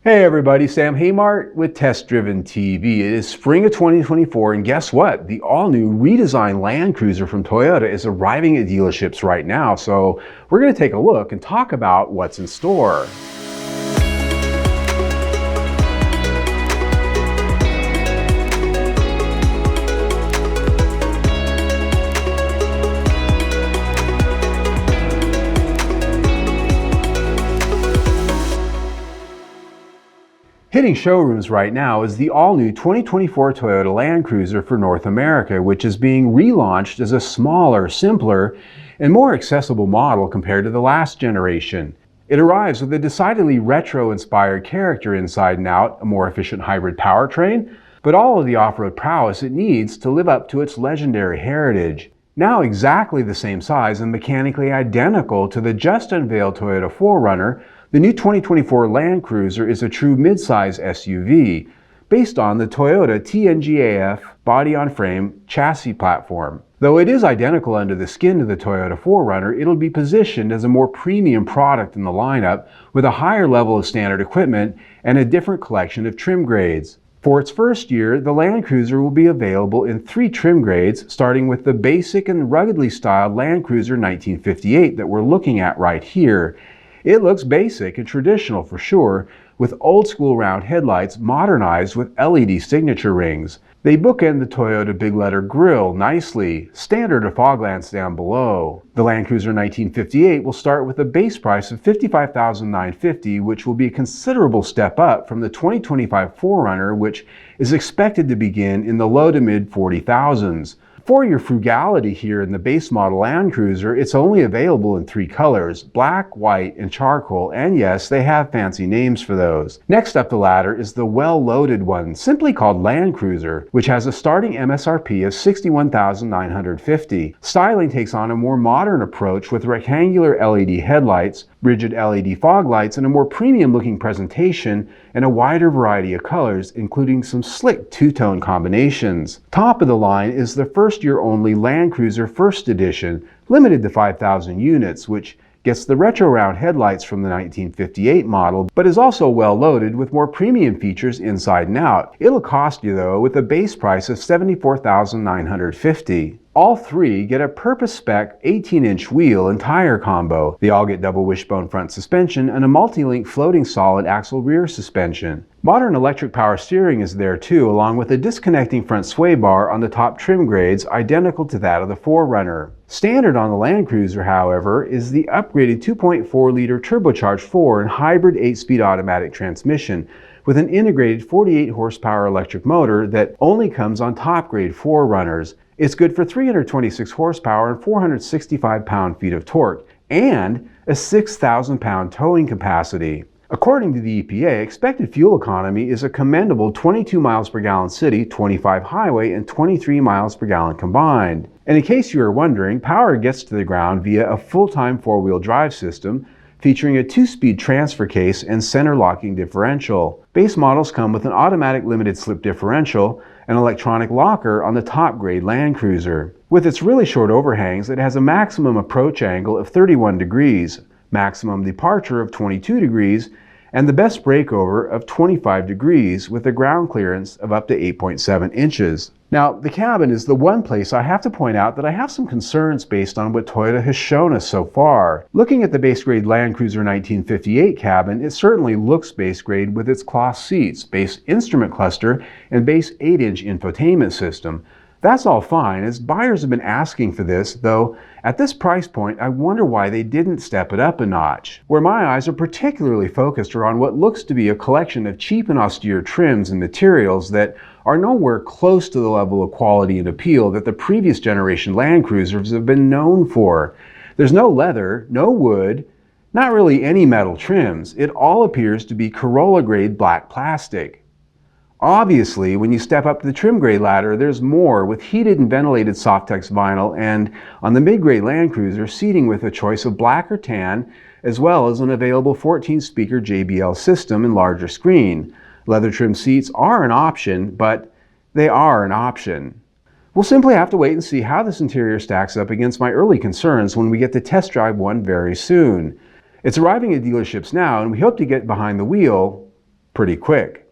Hey everybody, Sam Haymart with Test Driven TV. It is spring of 2024 and guess what? The all-new redesigned Land Cruiser from Toyota is arriving at dealerships right now. So we're going to take a look and talk about what's in store. Hitting showrooms right now is the all-new 2024 Toyota Land Cruiser for North America, which is being relaunched as a smaller, simpler, and more accessible model compared to the last generation. It arrives with a decidedly retro-inspired character inside and out, a more efficient hybrid powertrain, but all of the off-road prowess it needs to live up to its legendary heritage. Now exactly the same size and mechanically identical to the just unveiled Toyota 4Runner, the new 2024 Land Cruiser is a true midsize SUV based on the Toyota TNGA-F body-on-frame chassis platform. Though it is identical under the skin to the Toyota 4Runner, it'll be positioned as a more premium product in the lineup with a higher level of standard equipment and a different collection of trim grades. For its first year, the Land Cruiser will be available in 3 trim grades, starting with the basic and ruggedly styled Land Cruiser 1958 that we're looking at right here. It looks basic and traditional for sure, with old-school round headlights modernized with LED signature rings. They bookend the Toyota big letter grille nicely, standard of fog lamps down below. The Land Cruiser 1958 will start with a base price of $55,950, which will be a considerable step up from the 2025 4Runner, which is expected to begin in the low to mid 40,000s. For your frugality here in the base model Land Cruiser, it's only available in 3 colors, black, white, and charcoal, and yes, they have fancy names for those. Next up the ladder is the well-loaded one, simply called Land Cruiser, which has a starting MSRP of $61,950. Styling takes on a more modern approach with rectangular LED headlights, rigid LED fog lights, and a more premium-looking presentation, and a wider variety of colors, including some slick two-tone combinations. Top of the line is the first-year-only Land Cruiser First Edition, limited to 5,000 units, which gets the retro round headlights from the 1958 model, but is also well loaded with more premium features inside and out. It'll cost you though with a base price of $74,950. All 3 get a purpose-spec 18-inch wheel and tire combo. They all get double wishbone front suspension and a multi-link floating solid axle rear suspension. Modern electric power steering is there too, along with a disconnecting front sway bar on the top trim grades identical to that of the 4Runner. Standard on the Land Cruiser, however, is the upgraded 2.4-liter turbocharged 4 and hybrid 8-speed automatic transmission with an integrated 48 horsepower electric motor that only comes on top-grade 4Runners. It's good for 326 horsepower and 465 pound-feet of torque, and a 6,000 pound towing capacity. According to the EPA, expected fuel economy is a commendable 22 miles per gallon city, 25 highway, and 23 miles per gallon combined. And in case you are wondering, power gets to the ground via a full-time 4-wheel drive system featuring a 2-speed transfer case and center locking differential. Base models come with an automatic limited slip differential and electronic locker on the top grade Land Cruiser. With its really short overhangs, it has a maximum approach angle of 31 degrees, maximum departure of 22 degrees, and the best breakover of 25 degrees with a ground clearance of up to 8.7 inches. Now, the cabin is the one place I have to point out that I have some concerns based on what Toyota has shown us so far. Looking at the base grade Land Cruiser 1958 cabin, it certainly looks base grade with its cloth seats, base instrument cluster, and base 8-inch infotainment system. That's all fine, as buyers have been asking for this, though at this price point I wonder why they didn't step it up a notch. Where my eyes are particularly focused are on what looks to be a collection of cheap and austere trims and materials that are nowhere close to the level of quality and appeal that the previous generation Land Cruisers have been known for. There's no leather, no wood, not really any metal trims. It all appears to be Corolla grade black plastic. Obviously, when you step up the trim grade ladder, there's more with heated and ventilated Softex vinyl, and on the mid-grade Land Cruiser, seating with a choice of black or tan, as well as an available 14-speaker JBL system and larger screen. Leather trim seats are an option, but they are an option. We'll simply have to wait and see how this interior stacks up against my early concerns when we get to test drive one very soon. It's arriving at dealerships now, and we hope to get behind the wheel pretty quick.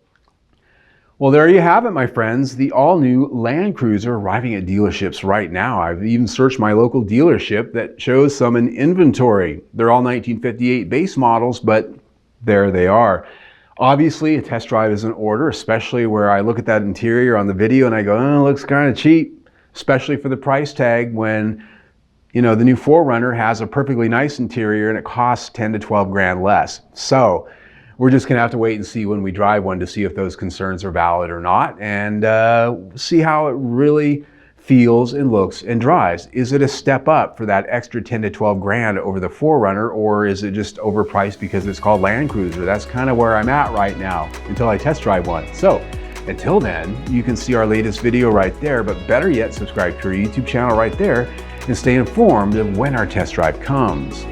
Well, there you have it, my friends. The all-new Land Cruiser arriving at dealerships right now. I've even searched my local dealership that shows some in inventory. They're all 1958 base models, but there they are. Obviously, a test drive is in order, especially where I look at that interior on the video and I go, oh, it looks kind of cheap, especially for the price tag when, you know, the new 4Runner has a perfectly nice interior and it costs 10 to 12 grand less. So we're just going to have to wait and see when we drive one to see if those concerns are valid or not, and see how it really feels and looks and drives. Is it a step up for that extra 10 to 12 grand over the 4Runner, or is it just overpriced because it's called Land Cruiser? That's kind of where I'm at right now until I test drive one. So until then, you can see our latest video right there, but better yet, subscribe to our YouTube channel right there and stay informed of when our test drive comes.